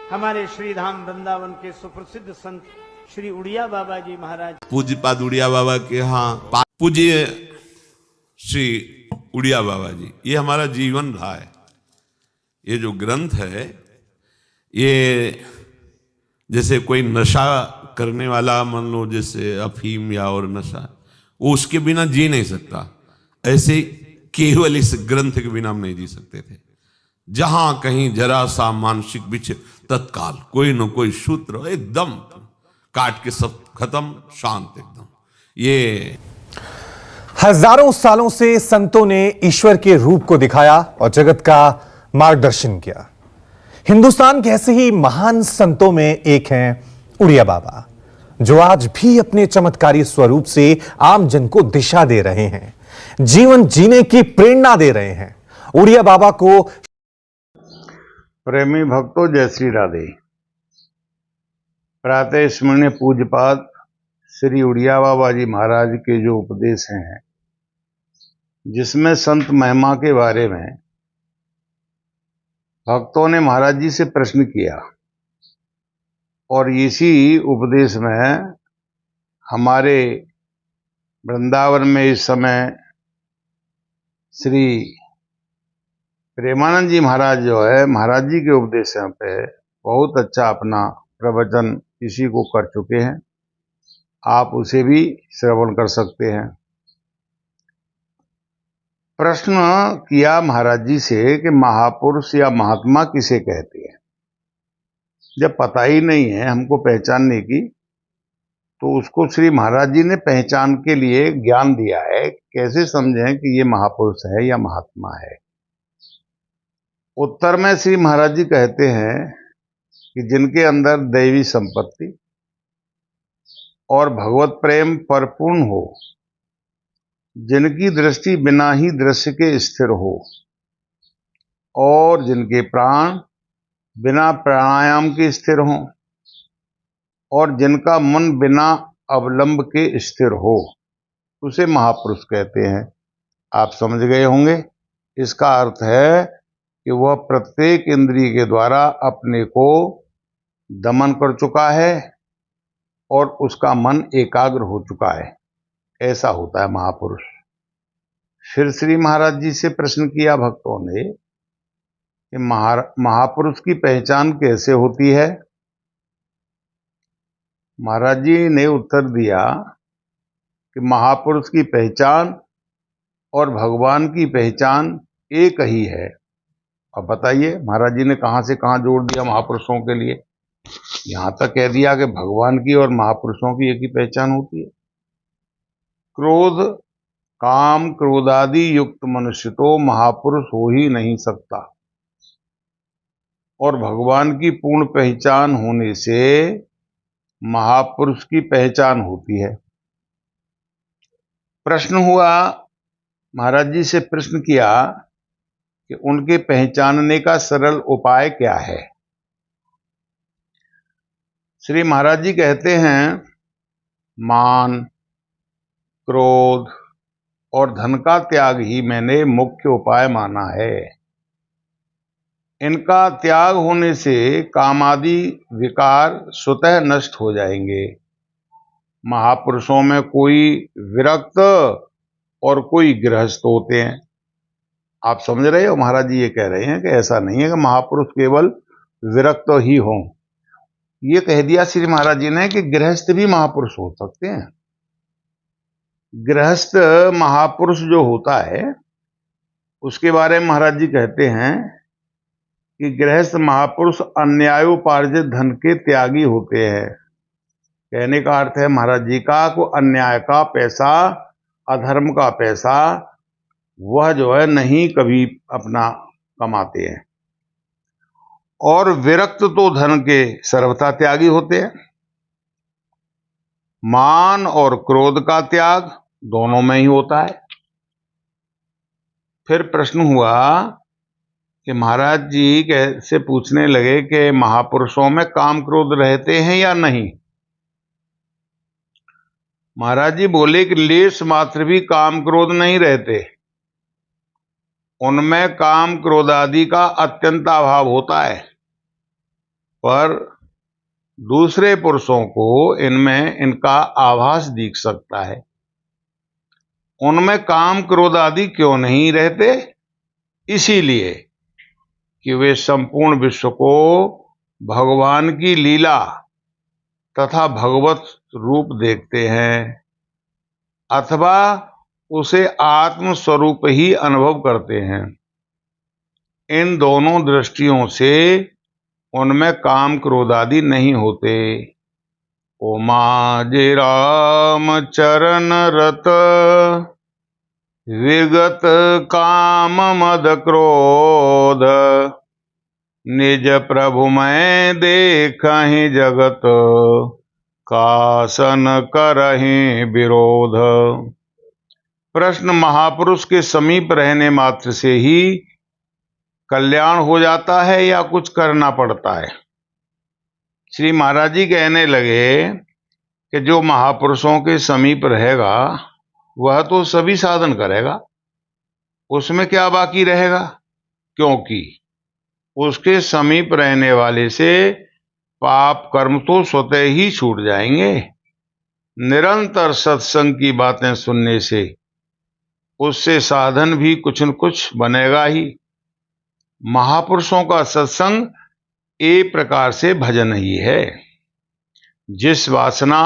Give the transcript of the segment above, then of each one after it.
हमारे श्री धाम वृंदावन के सुप्रसिद्ध संत श्री उड़िया बाबा जी महाराज, पूज्य पाद उड़िया बाबा के यहाँ पूज्य श्री उड़िया बाबा जी, ये हमारा जीवन रहा है। ये जो ग्रंथ है, ये जैसे कोई नशा करने वाला, मान लो जैसे अफीम या और नशा, वो उसके बिना जी नहीं सकता, ऐसे केवल इस ग्रंथ के बिना हम नहीं जी सकते थे। जहां कहीं जरा सा मानसिक विच, तत्काल कोई न कोई सूत्र एकदम काट के सब खत्म, शांत एकदम। ये हजारों सालों से संतों ने ईश्वर के रूप को दिखाया और जगत का मार्गदर्शन किया। हिंदुस्तान के ऐसे ही महान संतों में एक हैं उड़िया बाबा, जो आज भी अपने चमत्कारी स्वरूप से आम जन को दिशा दे रहे हैं, जीवन जीने की प्रेरणा दे रहे हैं। उड़िया बाबा को प्रेमी भक्तों, जय श्री राधे। प्रातः स्मरणीय पूज्यपाद श्री उड़िया बाबा जी महाराज के जो उपदेश हैं, जिसमें संत महिमा के बारे में भक्तों ने महाराज जी से प्रश्न किया, और इसी उपदेश में हमारे वृंदावन में इस समय श्री प्रेमानंद जी महाराज जो है, महाराज जी के उपदेशों पे बहुत अच्छा अपना प्रवचन इसी को कर चुके हैं। आप उसे भी श्रवण कर सकते हैं। प्रश्न किया महाराज जी से कि महापुरुष या महात्मा किसे कहते हैं। जब पता ही नहीं है हमको पहचानने की, तो उसको श्री महाराज जी ने पहचान के लिए ज्ञान दिया है, कैसे समझें कि ये महापुरुष है या महात्मा है। उत्तर में श्री महाराज जी कहते हैं कि जिनके अंदर दैवी संपत्ति और भगवत प्रेम परिपूर्ण हो, जिनकी दृष्टि बिना ही दृश्य के स्थिर हो, और जिनके प्राण बिना प्राणायाम के स्थिर हों, और जिनका मन बिना अवलंब के स्थिर हो, उसे महापुरुष कहते हैं। आप समझ गए होंगे। इसका अर्थ है कि वह प्रत्येक इंद्रिय के द्वारा अपने को दमन कर चुका है और उसका मन एकाग्र हो चुका है, ऐसा होता है महापुरुष। फिर श्री महाराज जी से प्रश्न किया भक्तों ने कि महापुरुष की पहचान कैसे होती है। महाराज जी ने उत्तर दिया कि महापुरुष की पहचान और भगवान की पहचान एक ही है। अब बताइए, महाराज जी ने कहां से कहां जोड़ दिया महापुरुषों के लिए। यहां तक कह दिया कि भगवान की और महापुरुषों की एक ही पहचान होती है। क्रोध, काम, क्रोधादि युक्त मनुष्य तो महापुरुष हो ही नहीं सकता, और भगवान की पूर्ण पहचान होने से महापुरुष की पहचान होती है। प्रश्न हुआ, महाराज जी से प्रश्न किया कि उनके पहचानने का सरल उपाय क्या है। श्री महाराज जी कहते हैं, मान, क्रोध और धन का त्याग ही मैंने मुख्य उपाय माना है। इनका त्याग होने से कामादि विकार स्वतः नष्ट हो जाएंगे। महापुरुषों में कोई विरक्त और कोई गृहस्थ होते हैं। आप समझ रहे हो, महाराज जी ये कह रहे हैं कि ऐसा नहीं है कि महापुरुष केवल विरक्त ही हों। ये कह दिया श्री महाराज जी ने कि गृहस्थ भी महापुरुष हो सकते हैं। गृहस्थ महापुरुष जो होता है, उसके बारे में महाराज जी कहते हैं कि गृहस्थ महापुरुष अन्यायोपार्जित धन के त्यागी होते हैं। कहने का अर्थ है महाराज जी का, को अन्याय का पैसा, अधर्म का पैसा, वह जो है नहीं कभी अपना कमाते हैं। और विरक्त तो धन के सर्वथा त्यागी होते हैं। मान और क्रोध का त्याग दोनों में ही होता है। फिर प्रश्न हुआ कि महाराज जी कैसे पूछने लगे कि महापुरुषों में काम क्रोध रहते हैं या नहीं। महाराज जी बोले कि लेश मात्र भी काम क्रोध नहीं रहते, उनमें काम क्रोध आदि का अत्यंत अभाव होता है। पर दूसरे पुरुषों को इनमें इनका आभास दिख सकता है। उनमें काम क्रोध आदि क्यों नहीं रहते? इसीलिए कि वे संपूर्ण विश्व को भगवान की लीला तथा भगवत रूप देखते हैं अथवा उसे आत्म स्वरूप ही अनुभव करते हैं। इन दोनों दृष्टियों से उनमें काम क्रोध आदि नहीं होते। ओमाजे राम चरण रत विगत काम मद क्रोध निज प्रभु मैं देखहि जगत कासन करहि विरोध। प्रश्न, महापुरुष के समीप रहने मात्र से ही कल्याण हो जाता है या कुछ करना पड़ता है? श्री महाराज जी कहने लगे कि जो महापुरुषों के समीप रहेगा वह तो सभी साधन करेगा, उसमें क्या बाकी रहेगा? क्योंकि उसके समीप रहने वाले से पाप कर्म तो स्वतः ही छूट जाएंगे। निरंतर सत्संग की बातें सुनने से उससे साधन भी कुछ न कुछ बनेगा ही। महापुरुषों का सत्संग एक प्रकार से भजन ही है। जिस वासना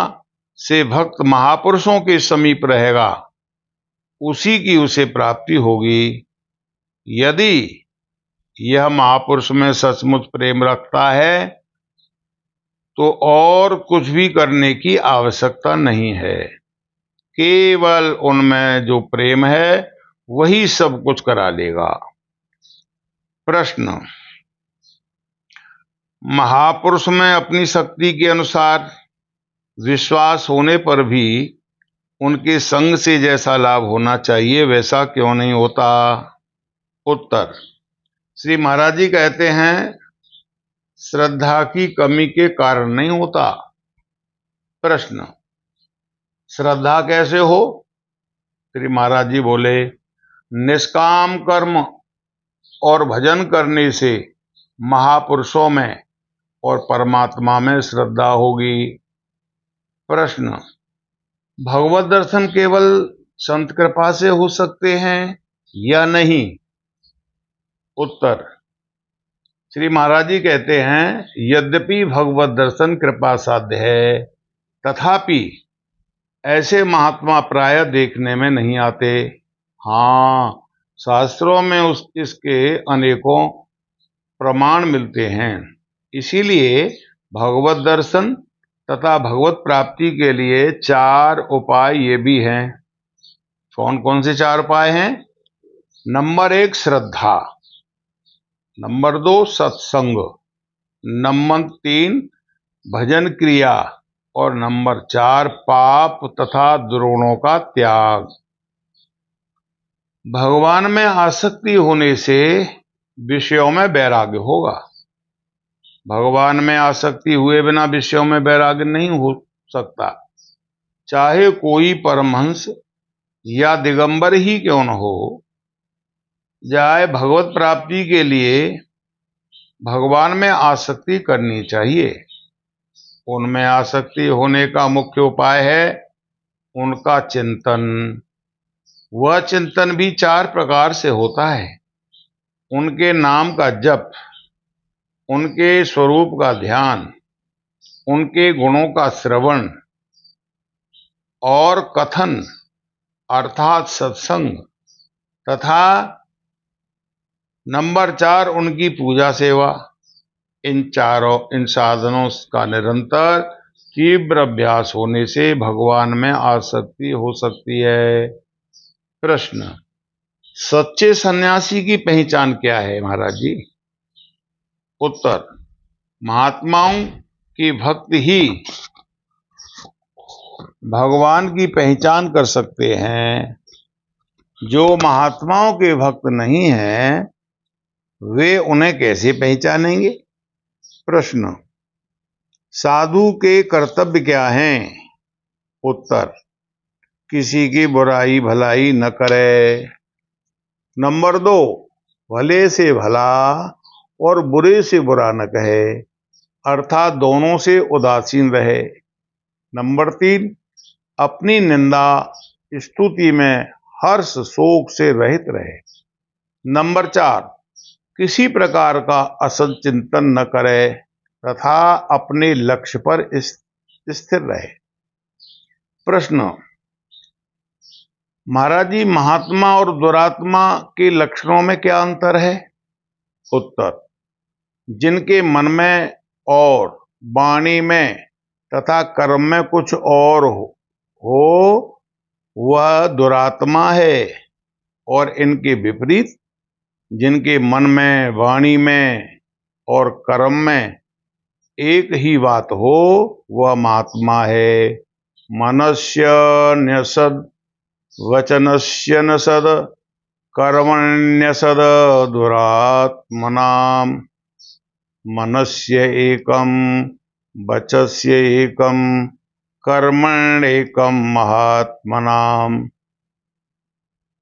से भक्त महापुरुषों के समीप रहेगा उसी की उसे प्राप्ति होगी। यदि यह महापुरुष में सचमुच प्रेम रखता है तो और कुछ भी करने की आवश्यकता नहीं है। केवल उनमें जो प्रेम है वही सब कुछ करा लेगा। प्रश्न, महापुरुष में अपनी शक्ति के अनुसार विश्वास होने पर भी उनके संग से जैसा लाभ होना चाहिए वैसा क्यों नहीं होता? उत्तर, श्री महाराज जी कहते हैं श्रद्धा की कमी के कारण नहीं होता। प्रश्न, श्रद्धा कैसे हो? श्री महाराज जी बोले, निष्काम कर्म और भजन करने से महापुरुषों में और परमात्मा में श्रद्धा होगी। प्रश्न, भगवत दर्शन केवल संत कृपा से हो सकते हैं या नहीं? उत्तर, श्री महाराज जी कहते हैं यद्यपि भगवत दर्शन कृपा साध्य है तथापि ऐसे महात्मा प्राय देखने में नहीं आते। हाँ, शास्त्रों में इसके अनेकों प्रमाण मिलते हैं। इसीलिए भगवत दर्शन तथा भगवत प्राप्ति के लिए 4 उपाय ये भी हैं। कौन कौन से 4 उपाय हैं? नंबर 1 श्रद्धा, नंबर 2 सत्संग, नंबर 3 भजन क्रिया और नंबर 4 पाप तथा दुर्गुणों का त्याग। भगवान में आसक्ति होने से विषयों में वैराग्य होगा। भगवान में आसक्ति हुए बिना विषयों में वैराग्य नहीं हो सकता। चाहे कोई परमहंस या दिगंबर ही क्यों न हो जाए, भगवत प्राप्ति के लिए भगवान में आसक्ति करनी चाहिए। उनमें आसक्ति होने का मुख्य उपाय है उनका चिंतन। वह चिंतन भी 4 प्रकार से होता है। उनके नाम का जप, उनके स्वरूप का ध्यान, उनके गुणों का श्रवण और कथन अर्थात सत्संग तथा नंबर 4 उनकी पूजा सेवा। इन साधनों का निरंतर तीव्र अभ्यास होने से भगवान में आसक्ति हो सकती है। प्रश्न, सच्चे सन्यासी की पहचान क्या है महाराज जी? उत्तर, महात्माओं की भक्त ही भगवान की पहचान कर सकते हैं। जो महात्माओं के भक्त नहीं हैं वे उन्हें कैसे पहचानेंगे? प्रश्न, साधु के कर्तव्य क्या हैं? उत्तर, किसी की बुराई भलाई न करे। नंबर 2, भले से भला और बुरे से बुरा न कहे। अर्थात दोनों से उदासीन रहे। नंबर 3, अपनी निंदा स्तुति में हर्ष शोक से रहित रहे। नंबर 4, किसी प्रकार का असद चिंतन न करे तथा अपने लक्ष्य पर स्थिर रहे। प्रश्न, महाराज जी, महात्मा और दुरात्मा के लक्षणों में क्या अंतर है? उत्तर, जिनके मन में और वाणी में तथा कर्म में कुछ और हो वह दुरात्मा है, और इनके विपरीत जिनके मन में, वाणी में और कर्म में एक ही बात हो वह महात्मा है। मनस्य न्यसद वचनस्य नसद कर्मण्यसद दुरात्मनाम। मनस्य एकम वचस्य एकम कर्मण्येकम महात्मनाम।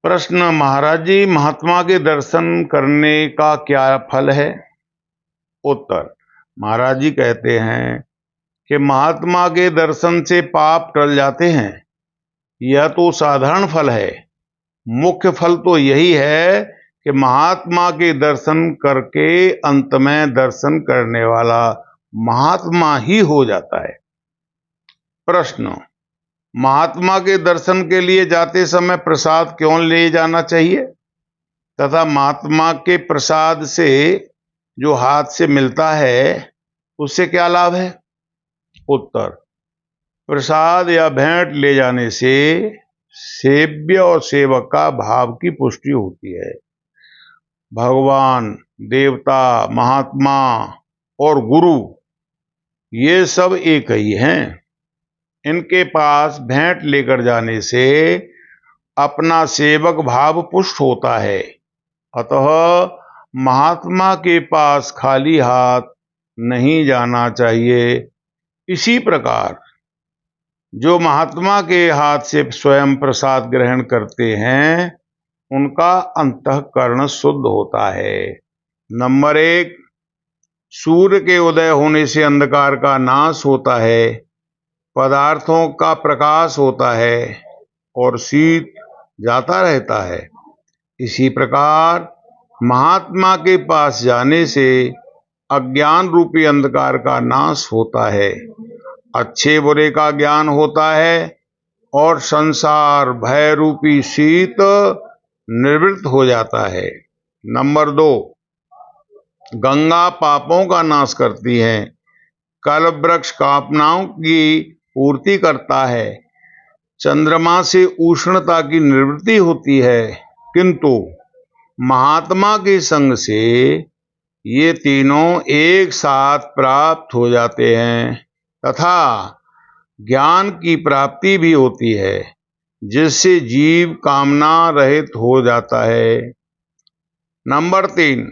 प्रश्न, महाराज जी, महात्मा के दर्शन करने का क्या फल है? उत्तर, महाराज जी कहते हैं कि महात्मा के दर्शन से पाप टल जाते हैं। यह तो साधारण फल है। मुख्य फल तो यही है कि महात्मा के दर्शन करके अंत में दर्शन करने वाला महात्मा ही हो जाता है। प्रश्न, महात्मा के दर्शन के लिए जाते समय प्रसाद क्यों ले जाना चाहिए तथा महात्मा के प्रसाद से जो हाथ से मिलता है उससे क्या लाभ है? उत्तर, प्रसाद या भेंट ले जाने से सेव्य और सेवक का भाव की पुष्टि होती है। भगवान, देवता, महात्मा और गुरु ये सब एक ही हैं। इनके पास भेंट लेकर जाने से अपना सेवक भाव पुष्ट होता है। अतः महात्मा के पास खाली हाथ नहीं जाना चाहिए। इसी प्रकार जो महात्मा के हाथ से स्वयं प्रसाद ग्रहण करते हैं उनका अंतःकरण शुद्ध होता है। नंबर 1, सूर्य के उदय होने से अंधकार का नाश होता है, पदार्थों का प्रकाश होता है और शीत जाता रहता है। इसी प्रकार महात्मा के पास जाने से अज्ञान रूपी अंधकार का नाश होता है, अच्छे बुरे का ज्ञान होता है और संसार भय रूपी शीत निवृत्त हो जाता है। नंबर 2, गंगा पापों का नाश करती है, कल्प वृक्ष कामनाओं की पूर्ति करता है, चंद्रमा से उष्णता की निवृत्ति होती है, किंतु महात्मा के संग से ये तीनों एक साथ प्राप्त हो जाते हैं तथा ज्ञान की प्राप्ति भी होती है, जिससे जीव कामना रहित हो जाता है। नंबर 3,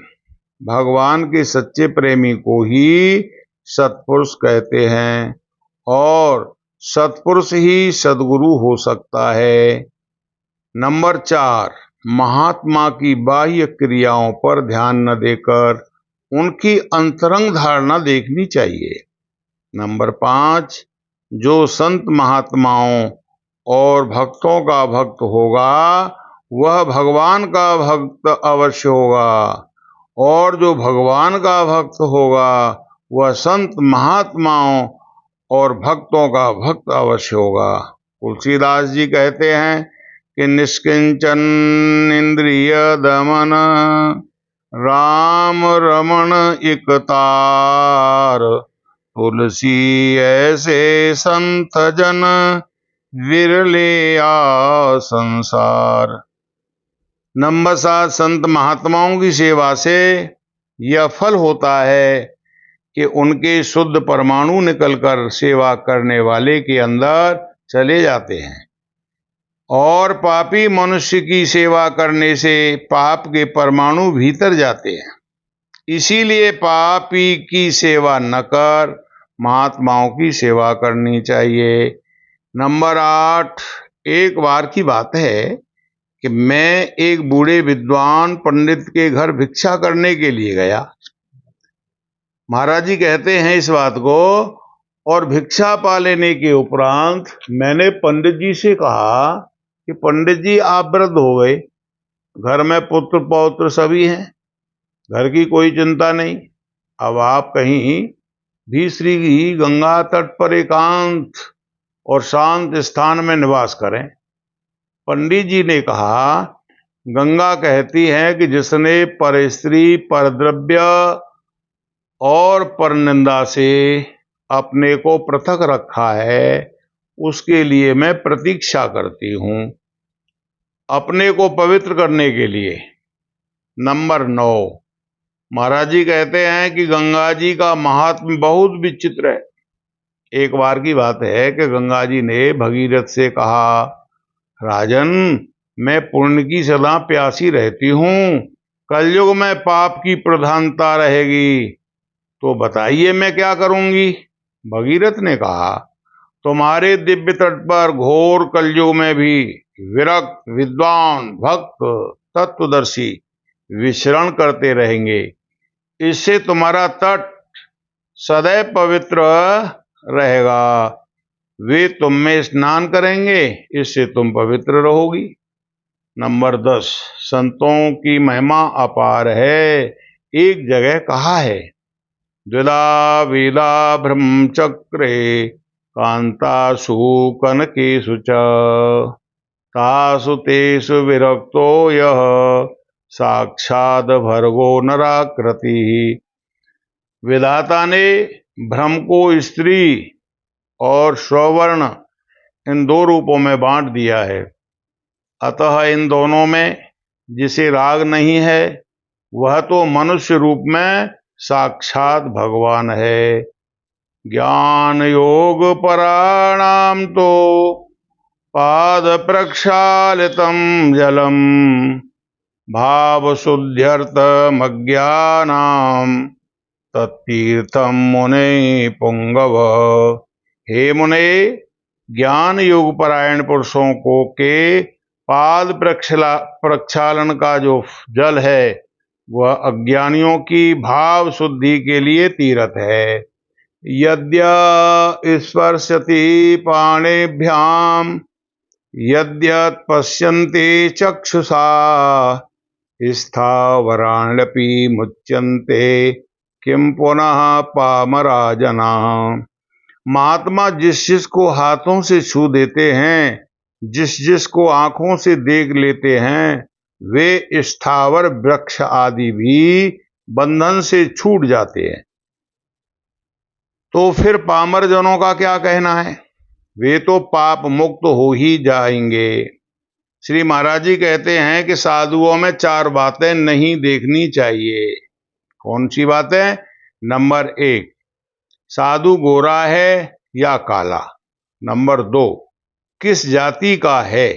भगवान के सच्चे प्रेमी को ही सत्पुरुष कहते हैं और सत्पुरुष ही सद्गुरु हो सकता है। नंबर 4, महात्मा की बाह्य क्रियाओं पर ध्यान न देकर उनकी अंतरंग धारणा देखनी चाहिए। नंबर 5, जो संत महात्माओं और भक्तों का भक्त होगा वह भगवान का भक्त अवश्य होगा, और जो भगवान का भक्त होगा वह संत महात्माओं और भक्तों का भक्त अवश्य होगा। तुलसीदास जी कहते हैं कि निष्किंचन इंद्रिय दमन राम रमण एकतार, तुलसी ऐसे संत जन विरले आ संसार। नंबर 7, संत महात्माओं की सेवा से यह फल होता है कि उनके शुद्ध परमाणु निकलकर सेवा करने वाले के अंदर चले जाते हैं, और पापी मनुष्य की सेवा करने से पाप के परमाणु भीतर जाते हैं। इसीलिए पापी की सेवा न कर महात्माओं की सेवा करनी चाहिए। नंबर 8, एक बार की बात है कि मैं एक बूढ़े विद्वान पंडित के घर भिक्षा करने के लिए गया। महाराज जी कहते हैं इस बात को, और भिक्षा पा लेने के उपरांत मैंने पंडित जी से कहा कि पंडित जी आप वृद्ध हो गए, घर में पुत्र पौत्र सभी हैं, घर की कोई चिंता नहीं, अब आप कहीं भी श्री गंगा तट पर एकांत और शांत स्थान में निवास करें। पंडित जी ने कहा, गंगा कहती है कि जिसने पर स्त्री, पर द्रव्य और पर निंदा से अपने को पृथक रखा है, उसके लिए मैं प्रतीक्षा करती हूं, अपने को पवित्र करने के लिए। नंबर 9, महाराज जी कहते हैं कि गंगा जी का महात्म्य बहुत विचित्र है। एक बार की बात है कि गंगा जी ने भगीरथ से कहा, राजन मैं पुण्य की सदा प्यासी रहती हूं, कलयुग में पाप की प्रधानता रहेगी, तो बताइए मैं क्या करूंगी। भगीरथ ने कहा, तुम्हारे दिव्य तट पर घोर कलयुग में भी विरक्त, विद्वान, भक्त, तत्वदर्शी विचरण करते रहेंगे, इससे तुम्हारा तट सदैव पवित्र रहेगा, वे तुम में स्नान करेंगे, इससे तुम पवित्र रहोगी। नंबर 10, संतों की महिमा अपार है। एक जगह कहा है, द्विधा वेदा ब्रह्मचक्रे कांतासु कनकेषु च तासु तेषु विरक्तो यः साक्षात भर्गो नराकृति। विधाता ने ब्रह्म को स्त्री और स्वर्ण इन दो रूपों में बांट दिया है, अतः इन दोनों में जिसे राग नहीं है वह तो मनुष्य रूप में साक्षात भगवान है। ज्ञान योग पराणाम तो पाद प्रक्षालितम जलम भाव शुद्ध्यर्थम अज्ञानाम तत्तीर्थम मुने पुंगव। हे मुने, ज्ञान योग परायण पुरुषों को के पाद प्रक्षालन का जो जल है वह अज्ञानियों की भाव शुद्धि के लिए तीर्थ है। यद्य स्पर्शति पाणिभ्याम यद्यत् पश्यन्ति चक्षुषा स्थावराण्यपि मुच्यन्ते किम पुनः पामराजना। महात्मा जिस जिस को हाथों से छू देते हैं, जिस जिस को आंखों से देख लेते हैं, वे स्थावर वृक्ष आदि भी बंधन से छूट जाते हैं। तो फिर पामर जनों का क्या कहना है, वे तो पाप मुक्त हो ही जाएंगे। श्री महाराज जी कहते हैं कि साधुओं में 4 बातें नहीं देखनी चाहिए। कौन सी बातें? नंबर 1, साधु गोरा है या काला। नंबर 2, किस जाति का है।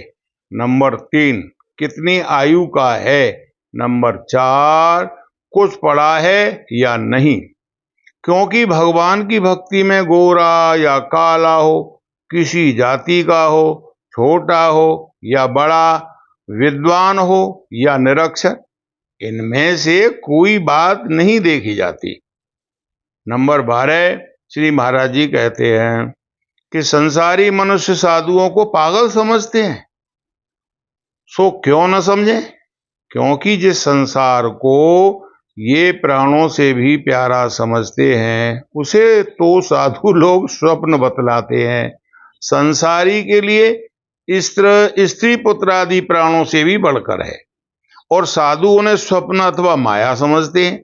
नंबर 3, कितनी आयु का है। नंबर 4, कुछ पढ़ा है या नहीं। क्योंकि भगवान की भक्ति में गोरा या काला हो, किसी जाति का हो, छोटा हो या बड़ा, विद्वान हो या निरक्षर, इनमें से कोई बात नहीं देखी जाती। नंबर 12, श्री महाराज जी कहते हैं कि संसारी मनुष्य साधुओं को पागल समझते हैं। सो क्यों न समझे, क्योंकि जिस संसार को ये प्राणों से भी प्यारा समझते हैं उसे तो साधु लोग स्वप्न बतलाते हैं। संसारी के लिए स्त्री पुत्र आदि प्राणों से भी बढ़कर है, और साधु उन्हें स्वप्न अथवा माया समझते हैं।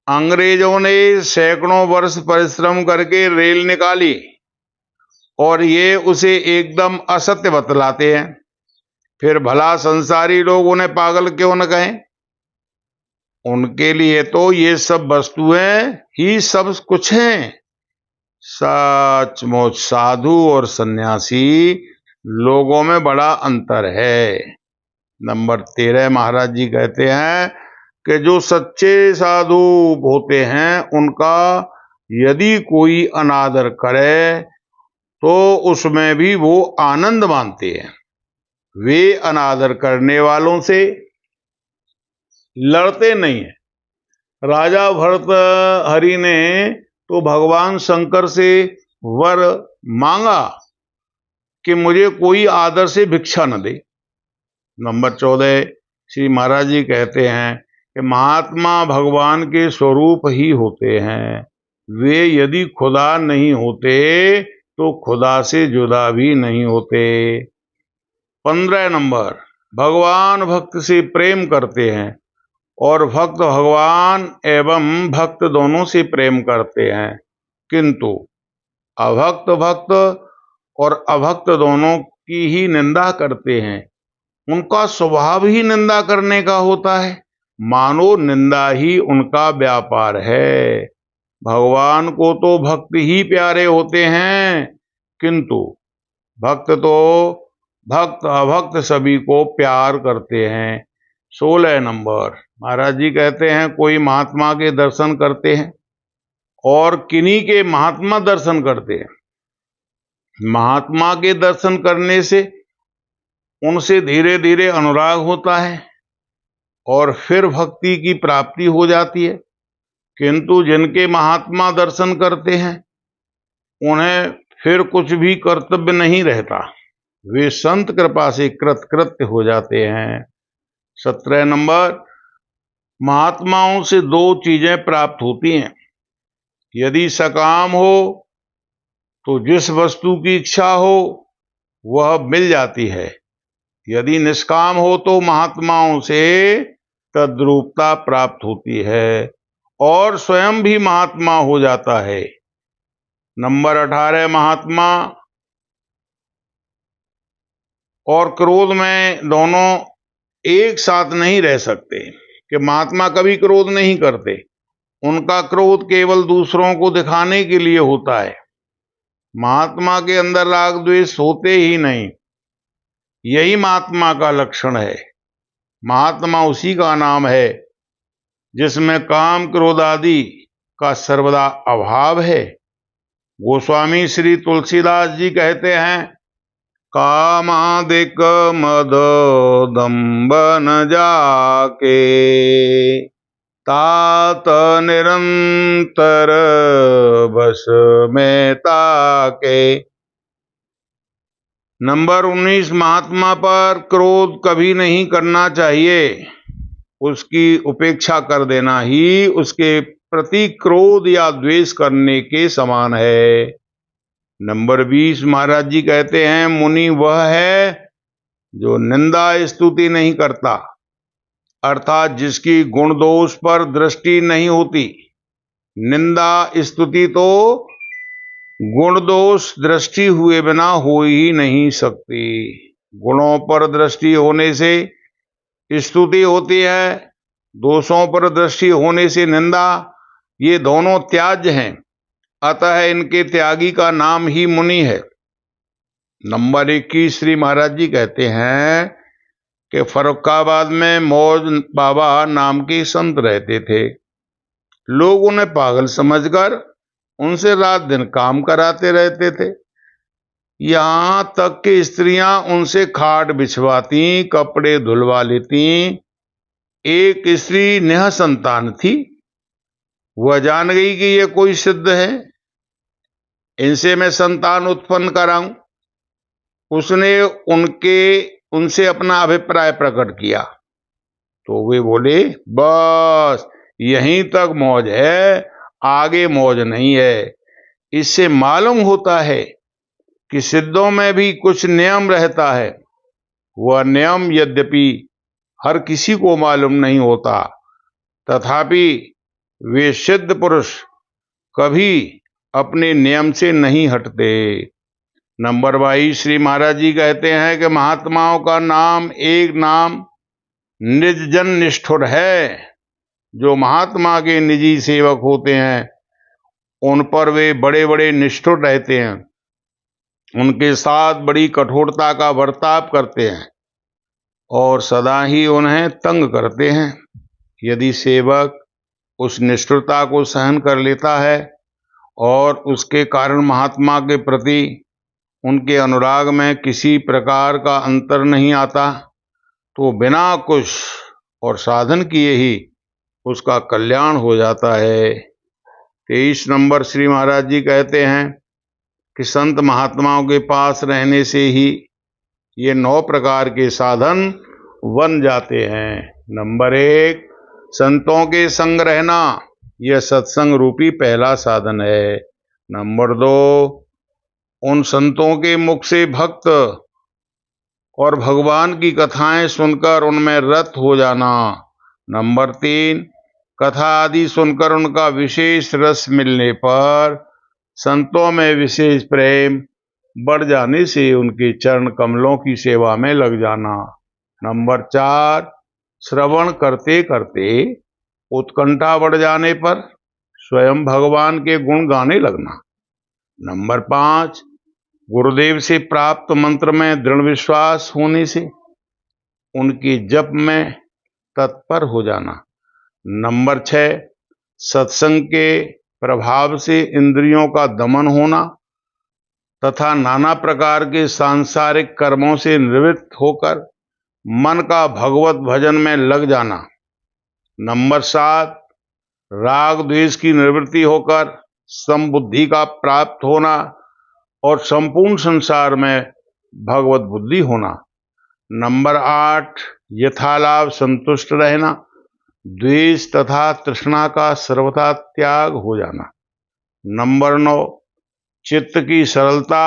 अंग्रेजों ने सैकड़ों वर्ष परिश्रम करके रेल निकाली और ये उसे एकदम असत्य बतलाते हैं, फिर भला संसारी लोग उन्हें पागल क्यों न कहें। उनके लिए तो ये सब वस्तुएं ही सब कुछ हैं। सचमुच साधु और सन्यासी लोगों में बड़ा अंतर है। नंबर 13, महाराज जी कहते हैं कि जो सच्चे साधु होते हैं उनका यदि कोई अनादर करे तो उसमें भी वो आनंद मानते हैं। वे अनादर करने वालों से लड़ते नहीं हैं, राजा भरत हरि ने तो भगवान शंकर से वर मांगा कि मुझे कोई आदर से भिक्षा न दे। नंबर 14 श्री महाराज जी कहते हैं कि महात्मा भगवान के स्वरूप ही होते हैं, वे यदि खुदा नहीं होते तो खुदा से जुदा भी नहीं होते। 15 नंबर, भगवान भक्त से प्रेम करते हैं और भक्त भगवान एवं भक्त दोनों से प्रेम करते हैं, किंतु अभक्त भक्त और अभक्त दोनों की ही निंदा करते हैं। उनका स्वभाव ही निंदा करने का होता है, मानो निंदा ही उनका व्यापार है। भगवान को तो भक्त ही प्यारे होते हैं, किंतु भक्त तो भक्त अभक्त सभी को प्यार करते हैं। 16 नंबर, महाराज जी कहते हैं कोई महात्मा के दर्शन करते हैं और किन्हीं के महात्मा दर्शन करते हैं। महात्मा के दर्शन करने से उनसे धीरे धीरे अनुराग होता है और फिर भक्ति की प्राप्ति हो जाती है, किंतु जिनके महात्मा दर्शन करते हैं उन्हें फिर कुछ भी कर्तव्य नहीं रहता, वे संत कृपा से कृतकृत्य हो जाते हैं। 17 नंबर, महात्माओं से 2 चीजें प्राप्त होती हैं। यदि सकाम हो तो जिस वस्तु की इच्छा हो वह मिल जाती है, यदि निष्काम हो तो महात्माओं से तद्रूपता प्राप्त होती है और स्वयं भी महात्मा हो जाता है। नंबर 18, महात्मा और क्रोध में दोनों एक साथ नहीं रह सकते, कि महात्मा कभी क्रोध नहीं करते, उनका क्रोध केवल दूसरों को दिखाने के लिए होता है। महात्मा के अंदर राग द्वेष होते ही नहीं, यही महात्मा का लक्षण है। महात्मा उसी का नाम है जिसमें काम क्रोध आदि का सर्वदा अभाव है। गोस्वामी श्री तुलसीदास जी कहते हैं, कामादिक मद दंभ न जाके तात निरंतर बस में ताके। नंबर 19, महात्मा पर क्रोध कभी नहीं करना चाहिए, उसकी उपेक्षा कर देना ही उसके प्रति क्रोध या द्वेष करने के समान है। नंबर 20, महाराज जी कहते हैं, मुनि वह है जो निंदा स्तुति नहीं करता, अर्थात जिसकी गुण दोष पर दृष्टि नहीं होती। निंदा स्तुति तो गुण दोष दृष्टि हुए बिना हो ही नहीं सकती। गुणों पर दृष्टि होने से स्तुति होती है, दोषों पर दृष्टि होने से निंदा, ये दोनों त्याज्य हैं, अतः इनके त्यागी का नाम ही मुनि है। नंबर 21, श्री महाराज जी कहते हैं कि फर्रुखाबाद में मौज बाबा नाम के संत रहते थे। लोग उन्हें पागल समझकर उनसे रात दिन काम कराते रहते थे, यहां तक कि स्त्रियां उनसे खाट बिछवाती, कपड़े धुलवा लेती। एक स्त्री नेह संतान थी, वह जान गई कि ये कोई सिद्ध है, इनसे मैं संतान उत्पन्न कराऊं। उसने उनसे अपना अभिप्राय प्रकट किया, तो वे बोले बस यहीं तक मौज है, आगे मौज नहीं है। इससे मालूम होता है कि सिद्धों में भी कुछ नियम रहता है, वह नियम यद्यपि हर किसी को मालूम नहीं होता, तथापि वे सिद्ध पुरुष कभी अपने नियम से नहीं हटते। नंबर 22, श्री महाराज जी कहते हैं कि महात्माओं का नाम एक नाम निज जन निष्ठुर है। जो महात्मा के निजी सेवक होते हैं उन पर वे बड़े बड़े निष्ठुर रहते हैं, उनके साथ बड़ी कठोरता का बर्ताव करते हैं और सदा ही उन्हें तंग करते हैं। यदि सेवक उस निष्ठुरता को सहन कर लेता है और उसके कारण महात्मा के प्रति उनके अनुराग में किसी प्रकार का अंतर नहीं आता, तो बिना कुछ और साधन किए ही उसका कल्याण हो जाता है। 23 नंबर श्री महाराज जी कहते हैं कि संत महात्माओं के पास रहने से ही ये 9 प्रकार के साधन बन जाते हैं। नंबर 1, संतों के संग रहना, यह सत्संग रूपी पहला साधन है। नंबर 2, उन संतों के मुख से भक्त और भगवान की कथाएं सुनकर उनमें रत हो जाना। नंबर 3, कथा आदि सुनकर उनका विशेष रस मिलने पर संतों में विशेष प्रेम बढ़ जाने से उनके चरण कमलों की सेवा में लग जाना। नंबर 4, श्रवण करते करते उत्कंठा बढ़ जाने पर स्वयं भगवान के गुण गाने लगना। नंबर 5, गुरुदेव से प्राप्त मंत्र में दृढ़ विश्वास होने से उनके जप में तत्पर हो जाना। नंबर 6, सत्संग के प्रभाव से इंद्रियों का दमन होना तथा नाना प्रकार के सांसारिक कर्मों से निवृत्त होकर मन का भगवत भजन में लग जाना। नंबर 7, राग द्वेष की निवृत्ति होकर समबुद्धि का प्राप्त होना और संपूर्ण संसार में भगवत बुद्धि होना। नंबर 8, यथालाभ संतुष्ट रहना, द्वेष तथा तृष्णा का सर्वथा त्याग हो जाना। नंबर 9, चित्त की सरलता,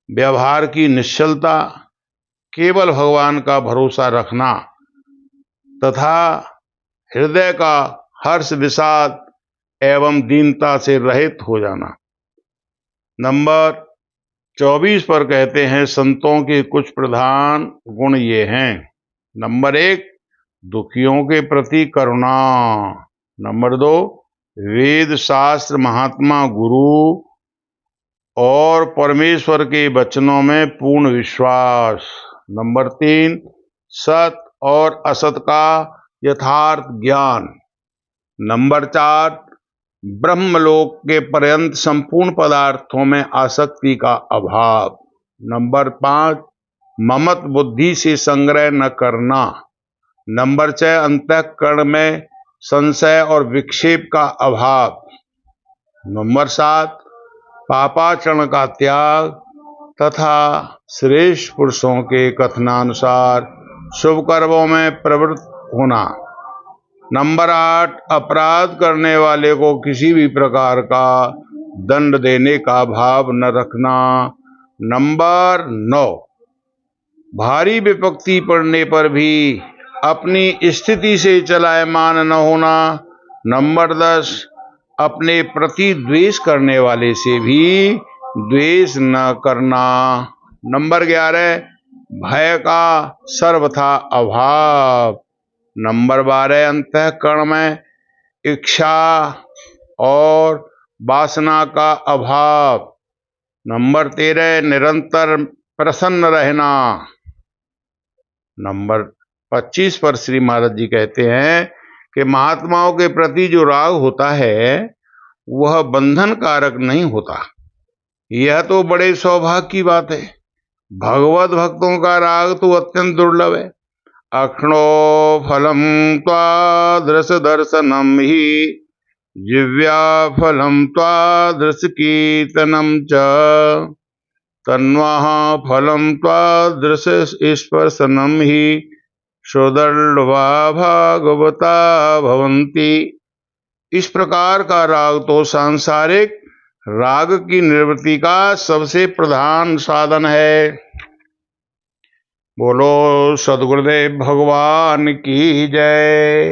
व्यवहार की निश्चलता, केवल भगवान का भरोसा रखना तथा हृदय का हर्ष विषाद एवं दीनता से रहित हो जाना। नंबर 24 पर कहते हैं संतों के कुछ प्रधान गुण ये हैं। नंबर 1, दुखियों के प्रति करुणा। नंबर 2, वेद शास्त्र महात्मा गुरु और परमेश्वर के वचनों में पूर्ण विश्वास। नंबर 3, सत और असत का यथार्थ ज्ञान। नंबर 4, ब्रह्मलोक के पर्यंत संपूर्ण पदार्थों में आसक्ति का अभाव। नंबर 5, ममत बुद्धि से संग्रह न करना। नंबर 6, अंतःकरण में संशय और विक्षेप का अभाव। नंबर 7, पापाचरण का त्याग तथा श्रेष्ठ पुरुषों के कथनानुसार शुभ कर्मों में प्रवृत्त होना। नंबर 8, अपराध करने वाले को किसी भी प्रकार का दंड देने का भाव न रखना। नंबर 9, भारी विपत्ति पड़ने पर भी अपनी स्थिति से चलायमान न होना। नंबर 10, अपने प्रति द्वेष करने वाले से भी द्वेष न करना। नंबर 11, भय का सर्वथा अभाव। नंबर 12, अंतःकरण में इच्छा और वासना का अभाव। नंबर 13, निरंतर प्रसन्न रहना। नंबर 25 पर श्री महाराज जी कहते हैं कि महात्माओं के प्रति जो राग होता है वह बंधन कारक नहीं होता। यह तो बड़े सौभाग्य की बात है। भगवत भक्तों का राग तो अत्यंत दुर्लभ है। अक्षणो फलम त्वादृश दर्शनम ही जिव्या फलम त्वादृश कीर्तनम च तन्वाह फलम त्वादृश स्पर्शनम ही सुदर्वा भागवता भवन्ति। इस प्रकार का राग तो सांसारिक राग की निवृत्ति का सबसे प्रधान साधन है। बोलो सद्गुरुदेव भगवान की जय।